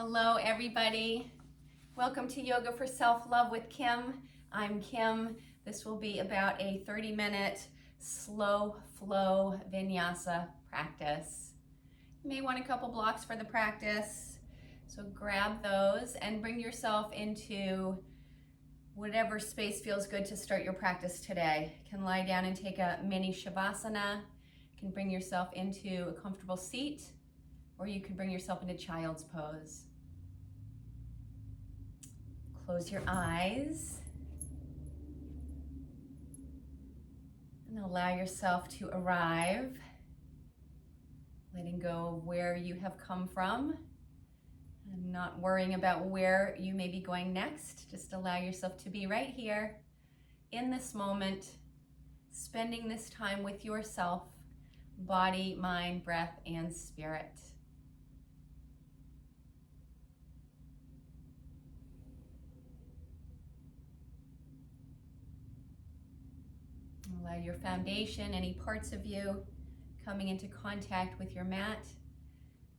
Hello everybody. Welcome to Yoga for Self-Love with Kim. I'm Kim. This will be about a 30-minute slow flow vinyasa practice. You may want a couple blocks for the practice, so grab those and bring yourself into whatever space feels good to start your practice today. You can lie down and take a mini Shavasana. You can bring yourself into a comfortable seat, or you can bring yourself into child's pose. Close your eyes and allow yourself to arrive, letting go of where you have come from and not worrying about where you may be going next. Just allow yourself to be right here in this moment, spending this time with yourself, body, mind, breath, and spirit. Allow your foundation, any parts of you coming into contact with your mat,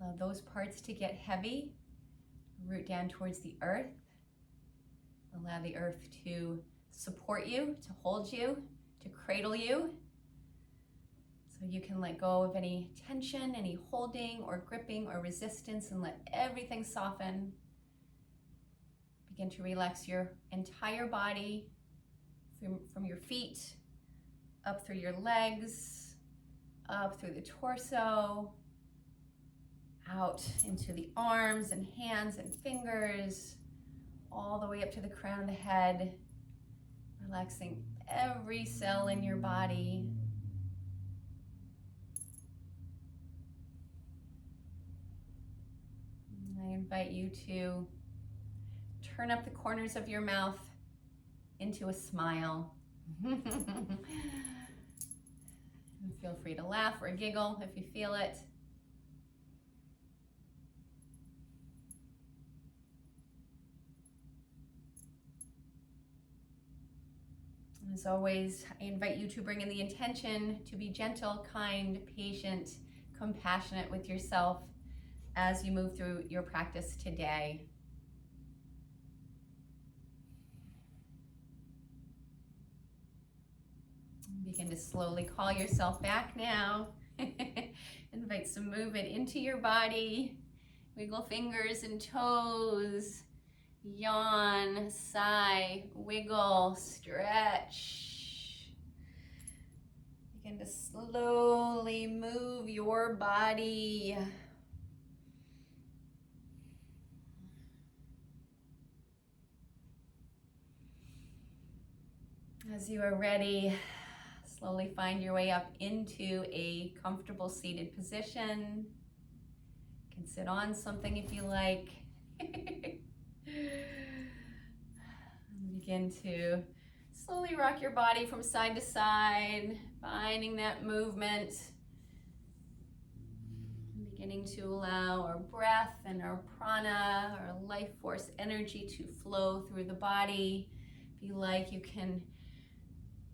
allow those parts to get heavy, root down towards the earth. Allow the earth to support you, to hold you, to cradle you, so you can let go of any tension, any holding or gripping or resistance, and let everything soften. Begin to relax your entire body from your feet, up through your legs, up through the torso, out into the arms and hands and fingers, all the way up to the crown of the head, relaxing every cell in your body. And I invite you to turn up the corners of your mouth into a smile. And feel free to laugh or giggle if you feel it. As always, I invite you to bring in the intention to be gentle, kind, patient, compassionate with yourself as you move through your practice today. Begin to slowly call yourself back now. Invite some movement into your body. Wiggle fingers and toes. Yawn, sigh, wiggle, stretch. Begin to slowly move your body. As you are ready, slowly find your way up into a comfortable seated position. You can sit on something if you like. Begin to slowly rock your body from side to side, finding that movement. Beginning to allow our breath and our prana, our life force energy to flow through the body. If you like, you can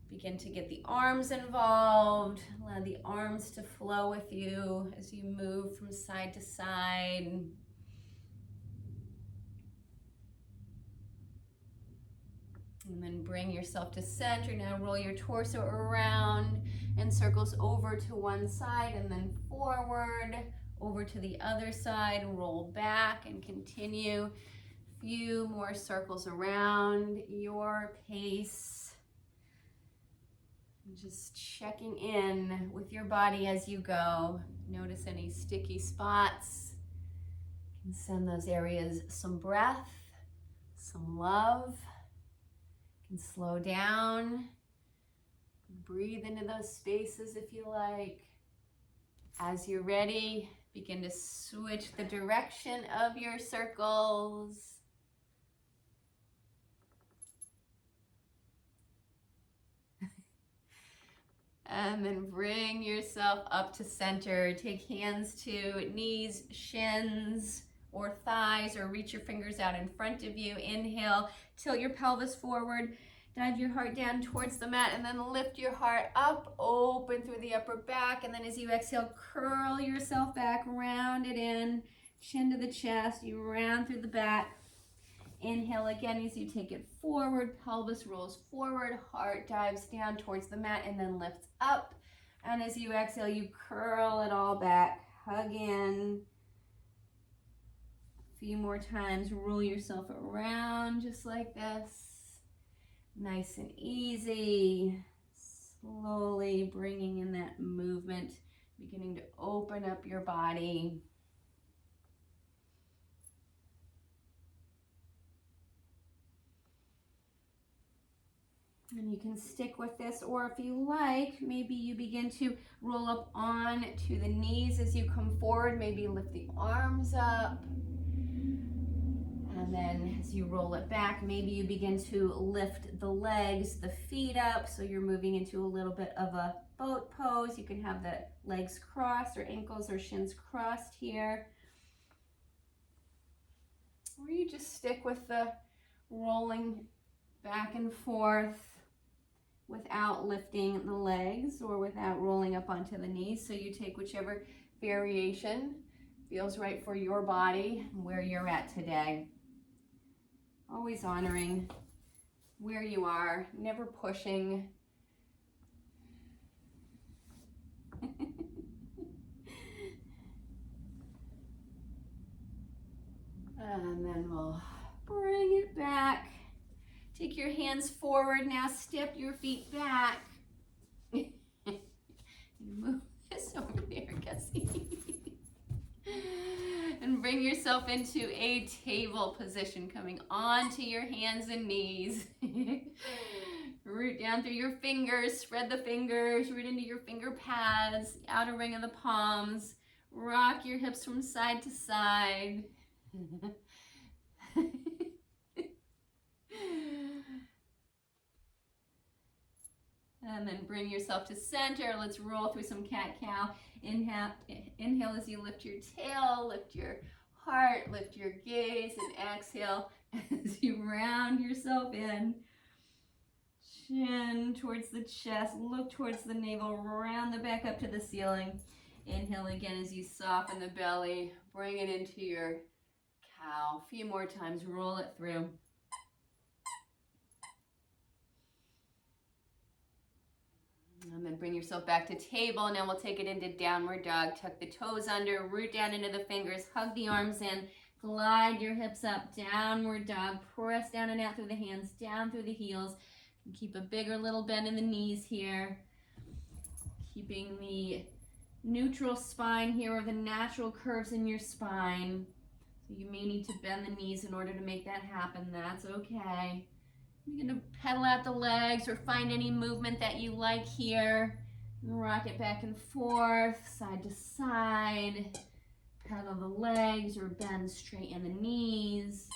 begin to get the arms involved. Allow the arms to flow with you as you move from side to side. And then bring yourself to center. Now roll your torso around and circles over to one side and then forward, over to the other side, roll back and continue. A few more circles around your pace. Just checking in with your body as you go. Notice any sticky spots. You can send those areas some breath, some love. You can slow down. Breathe into those spaces if you like. As you're ready, begin to switch the direction of your circles. And then bring yourself up to center. Take hands to knees, shins, or thighs, or reach your fingers out in front of you. Inhale, tilt your pelvis forward, dive your heart down towards the mat, and then lift your heart up, open through the upper back. And then as you exhale, curl yourself back, round it in, chin to the chest, you round through the back. Inhale again as you take it forward, pelvis rolls forward, heart dives down towards the mat and then lifts up. And as you exhale, you curl it all back, hug in. A few more times, roll yourself around just like this. Nice and easy. Slowly bringing in that movement, beginning to open up your body. And you can stick with this, or if you like, maybe you begin to roll up on to the knees as you come forward. Maybe lift the arms up. And then as you roll it back, maybe you begin to lift the legs, the feet up. So you're moving into a little bit of a boat pose. You can have the legs crossed or ankles or shins crossed here. Or you just stick with the rolling back and forth without lifting the legs or without rolling up onto the knees. So you take whichever variation feels right for your body and where you're at today. Always honoring where you are, never pushing. And then we'll bring it back. Take your hands forward. Now step your feet back. Move this over there, Gussie. And bring yourself into a table position, coming onto your hands and knees. Root down through your fingers, spread the fingers, root into your finger pads, the outer ring of the palms. Rock your hips from side to side. And then bring yourself to center. Let's roll through some cat-cow. Inhale as you lift your tail, lift your heart, lift your gaze, and exhale as you round yourself in. Chin towards the chest, look towards the navel, round the back up to the ceiling. Inhale again as you soften the belly, bring it into your cow. A few more times, roll it through. And then bring yourself back to table. Now we'll take it into downward dog. Tuck the toes under, root down into the fingers, hug the arms in, glide your hips up, downward dog. Press down and out through the hands, down through the heels. Keep a bigger little bend in the knees here. Keeping the neutral spine here, or the natural curves in your spine. So you may need to bend the knees in order to make that happen. That's okay. You're going to pedal out the legs or find any movement that you like here. Rock it back and forth, side to side. Pedal the legs or bend, straighten the knees.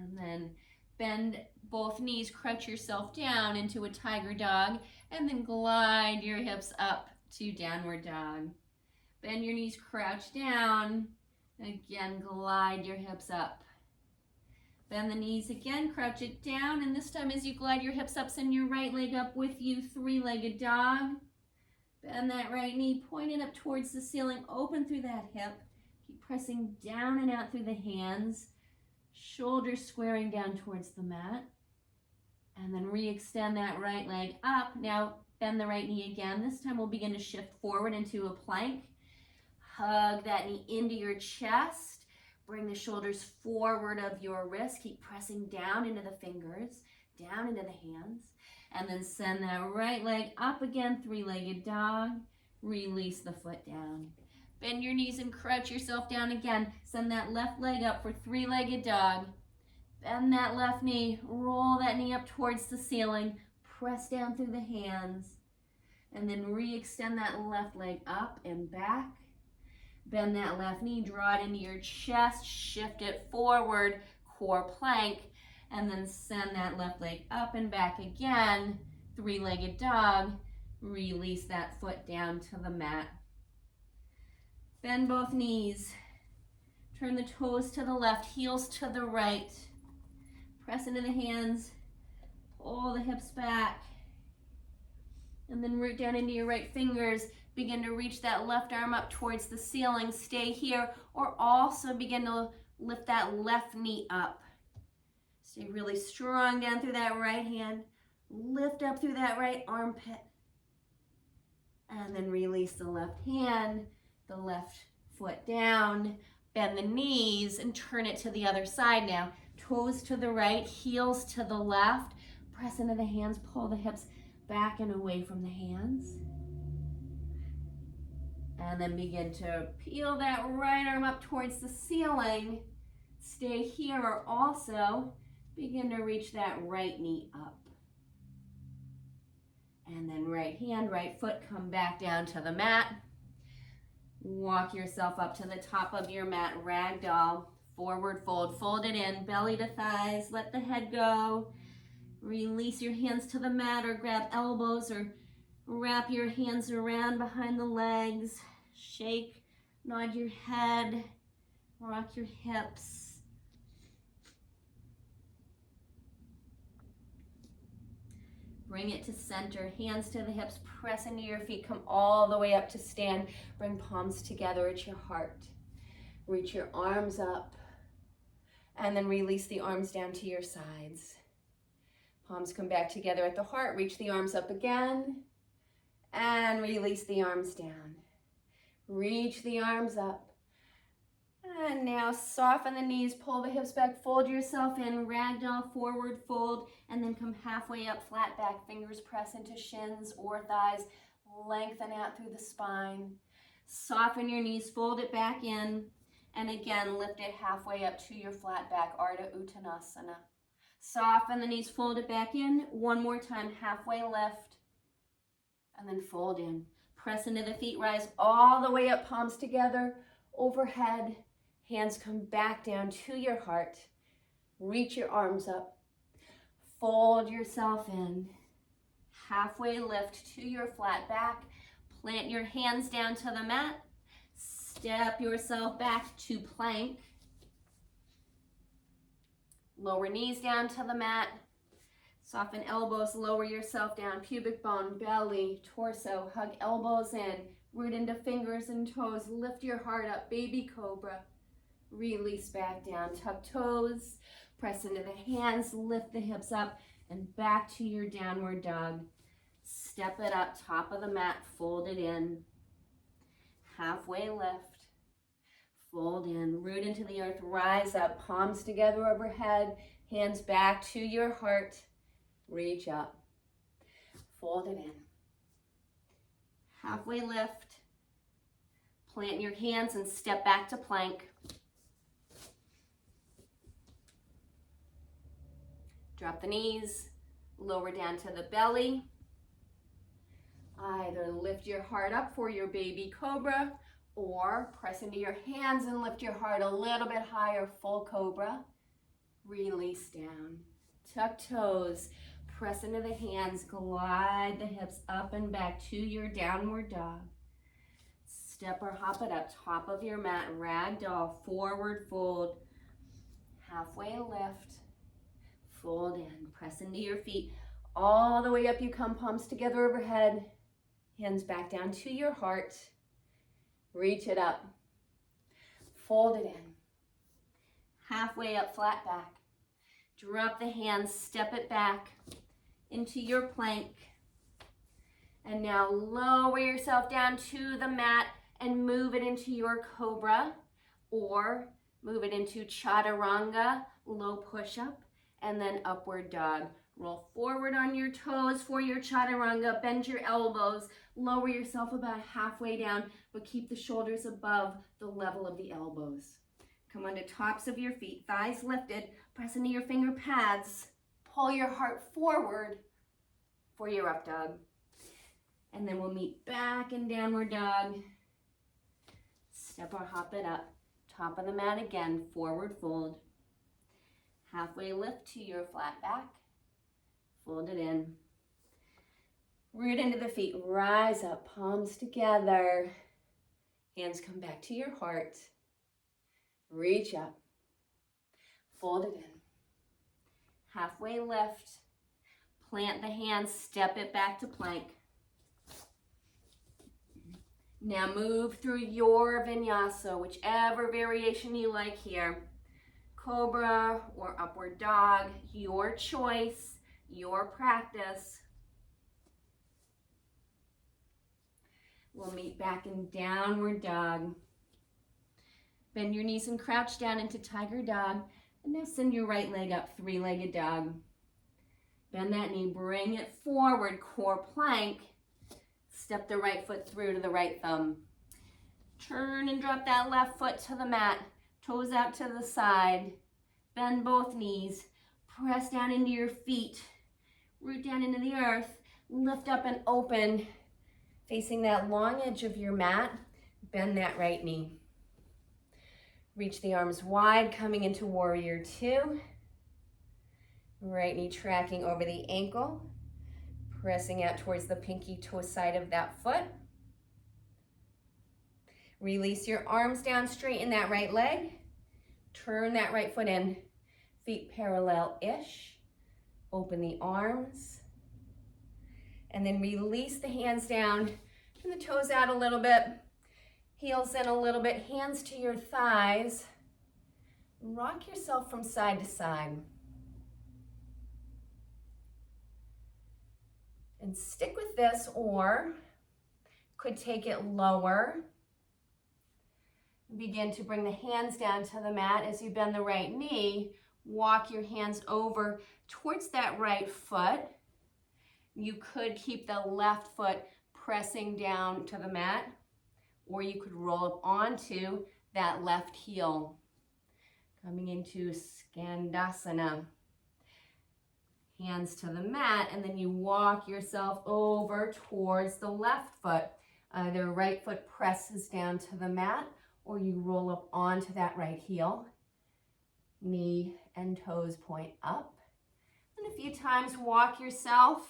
And then bend both knees, crunch yourself down into a tiger dog, and then glide your hips up to downward dog. Bend your knees, crouch down. Again, glide your hips up. Bend the knees again, crouch it down, and this time as you glide your hips up, send your right leg up with you, three-legged dog. Bend that right knee, point it up towards the ceiling, open through that hip. Keep pressing down and out through the hands, shoulders squaring down towards the mat. And then re-extend that right leg up. Now bend the right knee again. This time we'll begin to shift forward into a plank. Hug that knee into your chest. Bring the shoulders forward of your wrist. Keep pressing down into the fingers, down into the hands. And then send that right leg up again, three-legged dog. Release the foot down. Bend your knees and crouch yourself down again. Send that left leg up for three-legged dog. Bend that left knee. Roll that knee up towards the ceiling. Press down through the hands. And then re-extend that left leg up and back. Bend that left knee, draw it into your chest, shift it forward, core plank, and then send that left leg up and back again, three-legged dog. Release that foot down to the mat. Bend both knees. Turn the toes to the left, heels to the right. Press into the hands, pull the hips back, and And then root down into your right fingers. Begin to reach that left arm up towards the ceiling. Stay here, or also begin to lift that left knee up. Stay really strong down through that right hand. Lift up through that right armpit. And then release the left hand, the left foot down. Bend the knees and turn it to the other side now. Toes to the right, heels to the left. Press into the hands, pull the hips back and away from the hands. And then begin to peel that right arm up towards the ceiling. Stay here, or also begin to reach that right knee up. And then right hand, right foot, come back down to the mat. Walk yourself up to the top of your mat, ragdoll, forward fold, fold it in, belly to thighs, let the head go. Release your hands to the mat, or grab elbows, or wrap your hands around behind the legs. Shake, nod your head, rock your hips. Bring it to center, hands to the hips, press into your feet, come all the way up to stand. Bring palms together at your heart. Reach your arms up, and then release the arms down to your sides. Palms come back together at the heart, reach the arms up again, and release the arms down. Reach the arms up. And now soften the knees, pull the hips back, fold yourself in, ragdoll, forward fold, and then come halfway up, flat back, fingers press into shins or thighs, lengthen out through the spine. Soften your knees, fold it back in, and again, lift it halfway up to your flat back, Ardha Uttanasana. Soften the knees, fold it back in, one more time, halfway lift, and then fold in. Press into the feet, rise all the way up, palms together, overhead. Hands come back down to your heart. Reach your arms up. Fold yourself in. Halfway lift to your flat back. Plant your hands down to the mat. Step yourself back to plank. Lower knees down to the mat. Soften elbows, lower yourself down, pubic bone, belly, torso, hug elbows in, root into fingers and toes, lift your heart up, baby cobra. Release back down, tuck toes, press into the hands, lift the hips up, and back to your downward dog. Step it up, top of the mat, fold it in. Halfway lift, fold in, root into the earth, rise up, palms together overhead, hands back to your heart. Reach up, fold it in. Halfway lift, plant your hands and step back to plank. Drop the knees, lower down to the belly. Either lift your heart up for your baby cobra, or press into your hands and lift your heart a little bit higher, full cobra. Release down, tuck toes. Press into the hands, glide the hips up and back to your downward dog. Step or hop it up, top of your mat, ragdoll, forward fold. Halfway lift, fold in, press into your feet. All the way up you come, palms together overhead. Hands back down to your heart. Reach it up, fold it in. Halfway up, flat back. Drop the hands, step it back into your plank. And now lower yourself down to the mat and move it into your cobra, or move it into chaturanga, low push-up, and then upward dog. Roll forward on your toes for your chaturanga, bend your elbows, lower yourself about halfway down, but keep the shoulders above the level of the elbows. Come onto tops of your feet, thighs lifted, press into your finger pads, pull your heart forward for your up dog. And then we'll meet back in downward dog. Step or hop it up. Top of the mat again, forward fold. Halfway lift to your flat back. Fold it in. Root into the feet, rise up, palms together. Hands come back to your heart. Reach up. Fold it in. Halfway lift. Plant the hands, step it back to plank. Now move through your vinyasa, whichever variation you like here. Cobra or upward dog, your choice, your practice. We'll meet back in downward dog. Bend your knees and crouch down into tiger dog. And now send your right leg up, three-legged dog. Bend that knee, bring it forward, core plank. Step the right foot through to the right thumb. Turn and drop that left foot to the mat. Toes out to the side. Bend both knees. Press down into your feet. Root down into the earth. Lift up and open. Facing that long edge of your mat, bend that right knee. Reach the arms wide, coming into warrior two. Right knee tracking over the ankle. Pressing out towards the pinky toe side of that foot. Release your arms down, straighten that right leg. Turn that right foot in. Feet parallel-ish. Open the arms. And then release the hands down. Turn the toes out a little bit. Heels in a little bit. Hands to your thighs. Rock yourself from side to side. And stick with this, or could take it lower. Begin to bring the hands down to the mat as you bend the right knee. Walk your hands over towards that right foot. You could keep the left foot pressing down to the mat, or you could roll up onto that left heel. Coming into Skandasana. Hands to the mat, and then you walk yourself over towards the left foot. Either right foot presses down to the mat, or you roll up onto that right heel. Knee and toes point up. And a few times walk yourself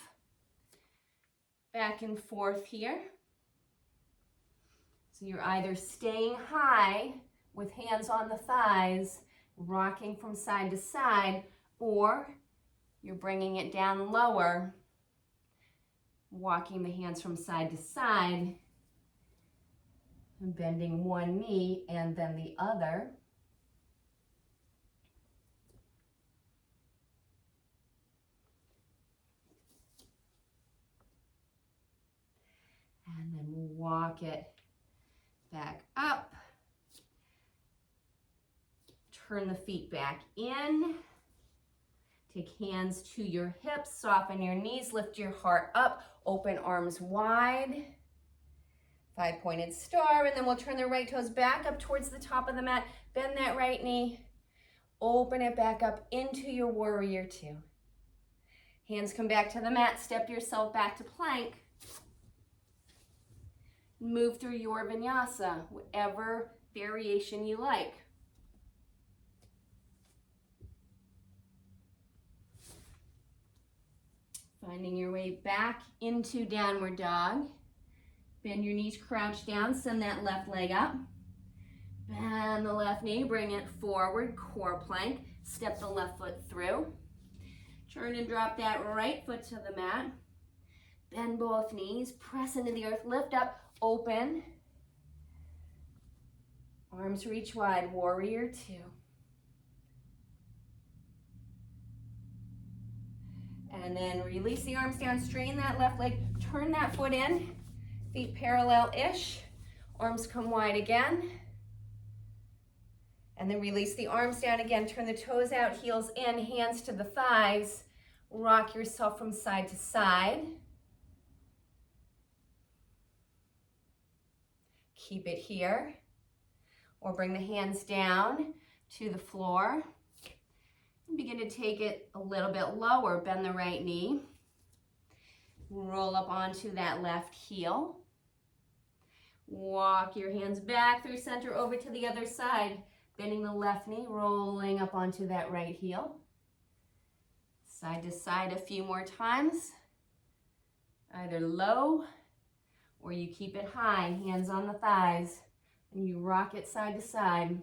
back and forth here. So you're either staying high with hands on the thighs, rocking from side to side, or you're bringing it down lower, walking the hands from side to side, and bending one knee and then the other. And then walk it back up. Turn the feet back in. Take hands to your hips, soften your knees, lift your heart up, open arms wide. Five-pointed star, and then we'll turn the right toes back up towards the top of the mat. Bend that right knee, open it back up into your warrior two. Hands come back to the mat, step yourself back to plank. Move through your vinyasa, whatever variation you like. Finding your way back into downward dog. Bend your knees, crouch down, send that left leg up. Bend the left knee, bring it forward, core plank. Step the left foot through. Turn and drop that right foot to the mat. Bend both knees, press into the earth, lift up, open. Arms reach wide, warrior two. And then release the arms down, straighten that left leg, turn that foot in, feet parallel-ish, arms come wide again. And then release the arms down again, turn the toes out, heels in, hands to the thighs, rock yourself from side to side. Keep it here, or bring the hands down to the floor. Begin to take it a little bit lower. Bend the right knee. Roll up onto that left heel. Walk your hands back through center over to the other side. Bending the left knee, rolling up onto that right heel. Side to side a few more times. Either low or you keep it high, hands on the thighs, and you rock it side to side.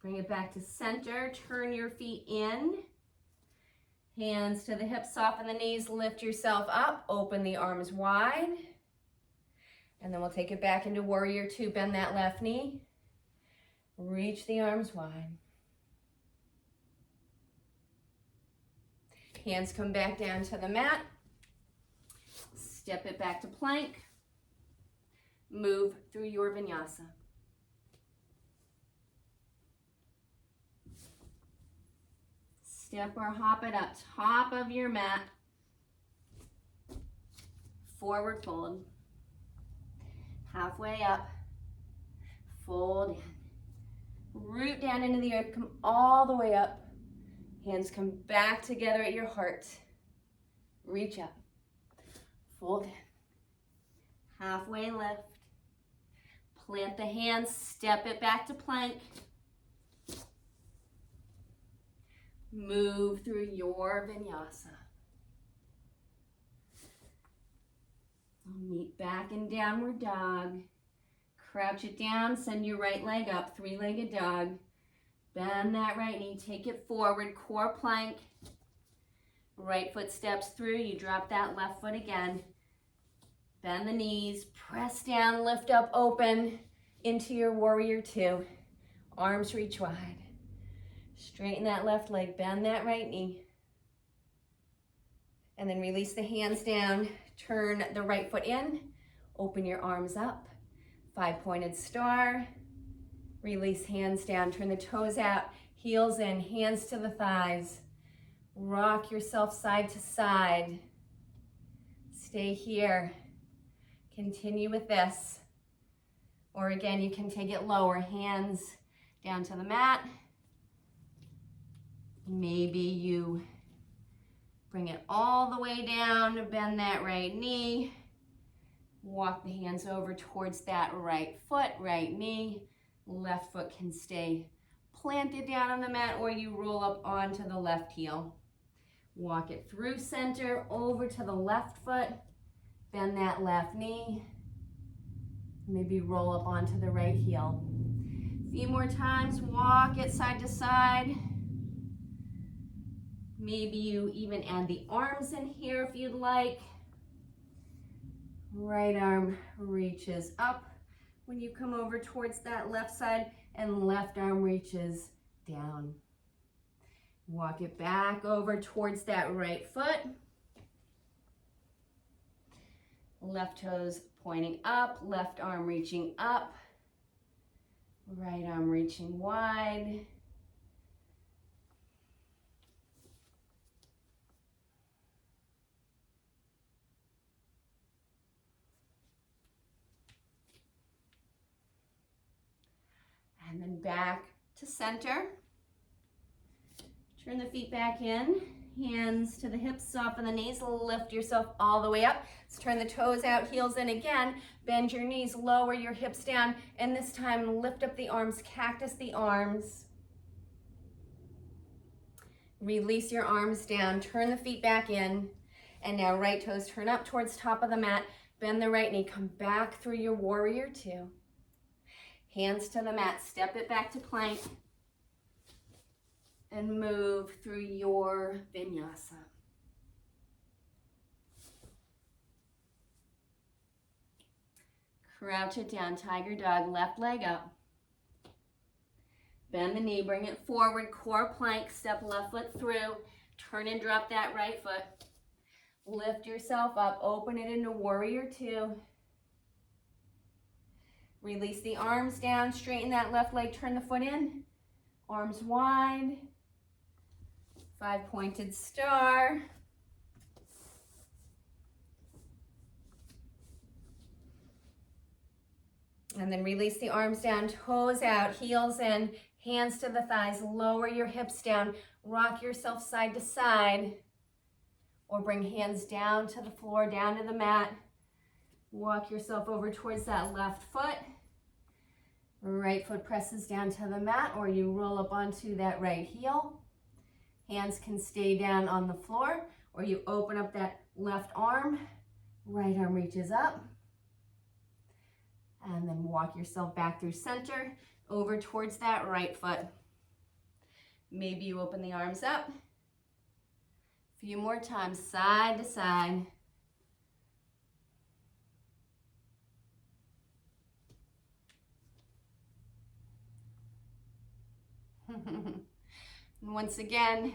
Bring it back to center. Turn your feet in. Hands to the hips, soften the knees, lift yourself up, open the arms wide. And then we'll take it back into warrior two. Bend that left knee. Reach the arms wide. Hands come back down to the mat. Step it back to plank. Move through your vinyasa. Step or hop it up, top of your mat. Forward fold. Halfway up. Fold in. Root down into the earth, come all the way up. Hands come back together at your heart. Reach up. Fold in. Halfway lift. Plant the hands, step it back to plank. Move through your vinyasa. Meet back in downward dog. Crouch it down, send your right leg up, three-legged dog. Bend that right knee, take it forward, core plank. Right foot steps through, you drop that left foot again. Bend the knees, press down, lift up, open into your warrior two. Arms reach wide. Straighten that left leg, bend that right knee. And then release the hands down, turn the right foot in, open your arms up. Five-pointed star. Release hands down, turn the toes out, heels in, hands to the thighs. Rock yourself side to side. Stay here. Continue with this. Or again, you can take it lower, hands down to the mat. Maybe you bring it all the way down, bend that right knee. Walk the hands over towards that right foot, right knee. Left foot can stay planted down on the mat, or you roll up onto the left heel. Walk it through center, over to the left foot. Bend that left knee. Maybe roll up onto the right heel. A few more times, walk it side to side. Maybe you even add the arms in here if you'd like. Right arm reaches up when you come over towards that left side, and left arm reaches down. Walk it back over towards that right foot. Left toes pointing up, left arm reaching up, right arm reaching wide. And then back to center. Turn the feet back in. Hands to the hips, soften the knees, lift yourself all the way up. Let's turn the toes out, heels in again. Bend your knees, lower your hips down, and this time lift up the arms, cactus the arms. Release your arms down, turn the feet back in, and now right toes turn up towards top of the mat. Bend the right knee, come back through your warrior two. Hands to the mat, step it back to plank, and move through your vinyasa. Crouch it down, tiger dog, left leg up. Bend the knee, bring it forward, core plank, step left foot through, turn and drop that right foot. Lift yourself up, open it into warrior two. Release the arms down, straighten that left leg, turn the foot in, arms wide. Five-pointed star. And then release the arms down, toes out, heels in, hands to the thighs, lower your hips down, rock yourself side to side, or bring hands down to the floor, down to the mat. Walk yourself over towards that left foot. Right foot presses down to the mat, or you roll up onto that right heel. Hands can stay down on the floor, or you open up that left arm. Right arm reaches up. And then walk yourself back through center, over towards that right foot. Maybe you open the arms up. A few more times, side to side. And once again,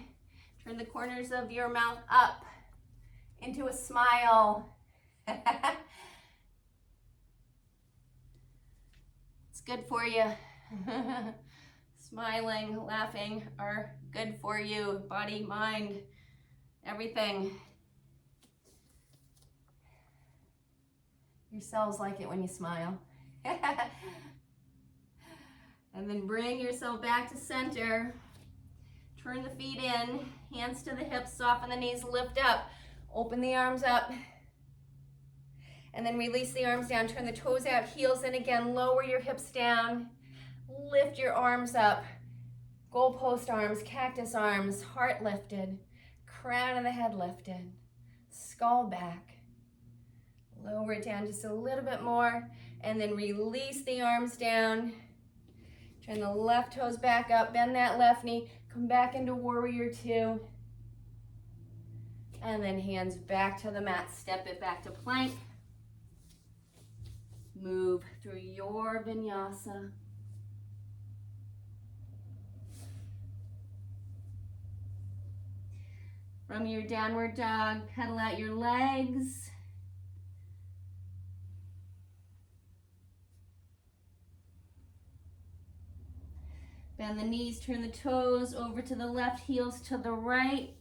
turn the corners of your mouth up into a smile. It's good for you. Smiling, laughing are good for you, body, mind, everything. Your cells like it when you smile. And then bring yourself back to center. Turn the feet in, hands to the hips, soften the knees, lift up. Open the arms up. And then release the arms down. Turn the toes out, heels in again. Lower your hips down. Lift your arms up. Goalpost arms, cactus arms, heart lifted. Crown of the head lifted. Skull back. Lower it down just a little bit more. And then release the arms down. Turn the left toes back up. Bend that left knee. Come back into warrior two. And then hands back to the mat. Step it back to plank. Move through your vinyasa. From your downward dog, pedal out your legs. Bend the knees, turn the toes over to the left, heels to the right.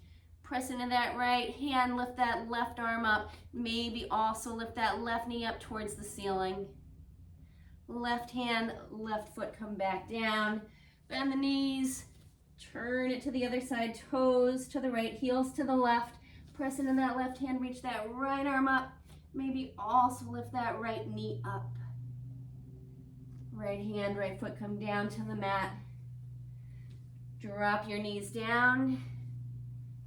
Press into that right hand, lift that left arm up. Maybe also lift that left knee up towards the ceiling. Left hand, left foot come back down. Bend the knees, turn it to the other side, toes to the right, heels to the left. Press into that left hand, reach that right arm up. Maybe also lift that right knee up. Right hand, right foot come down to the mat. Drop your knees down.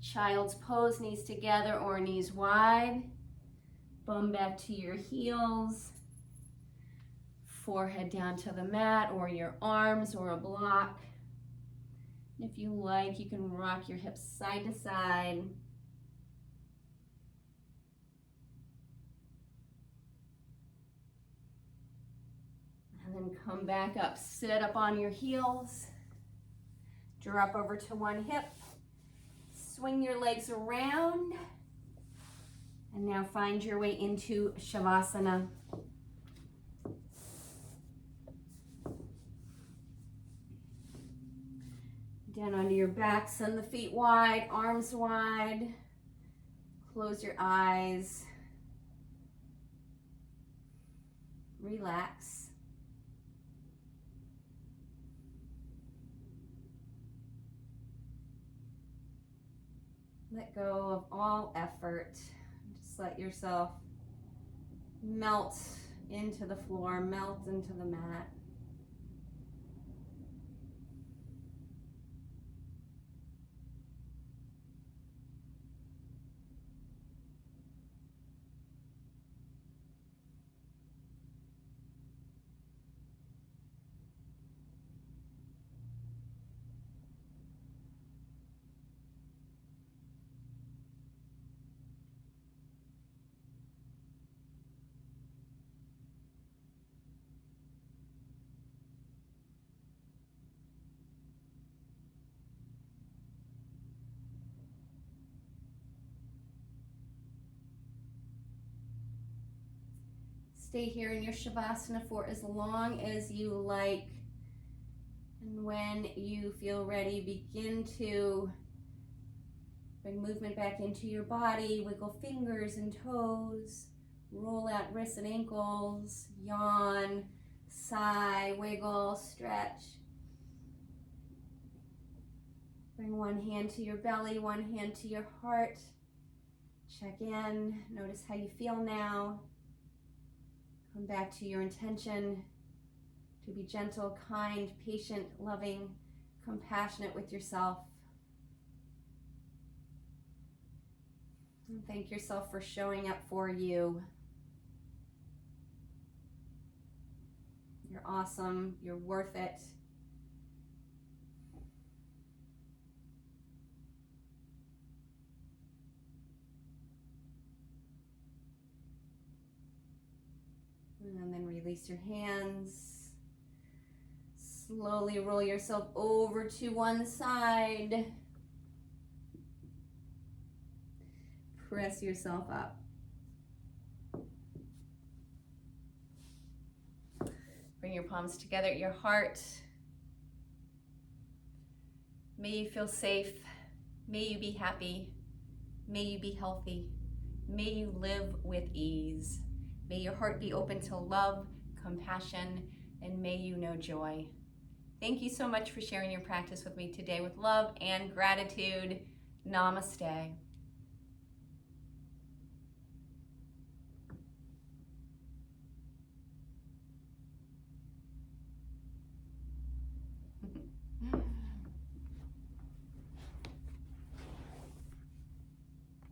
Child's pose, knees together or knees wide. Bum back to your heels. Forehead down to the mat or your arms or a block. If you like, you can rock your hips side to side. And then come back up. Sit up on your heels. Drop over to one hip. Swing your legs around. And now find your way into Shavasana. Down onto your back, send the feet wide, arms wide. Close your eyes. Relax. Let go of all effort. Just let yourself melt into the floor, melt into the mat. Stay here in your Shavasana for as long as you like. And when you feel ready, begin to bring movement back into your body. Wiggle fingers and toes. Roll out wrists and ankles. Yawn, sigh, wiggle, stretch. Bring one hand to your belly, one hand to your heart. Check in. Notice how you feel now. Come back to your intention to be gentle, kind, patient, loving, compassionate with yourself. And thank yourself for showing up for you. You're awesome. You're worth it. Release your hands. Slowly roll yourself over to one side. Press yourself up. Bring your palms together at your heart. May you feel safe. May you be happy. May you be healthy. May you live with ease. May your heart be open to love, compassion, and may you know joy. Thank you so much for sharing your practice with me today with love and gratitude. Namaste.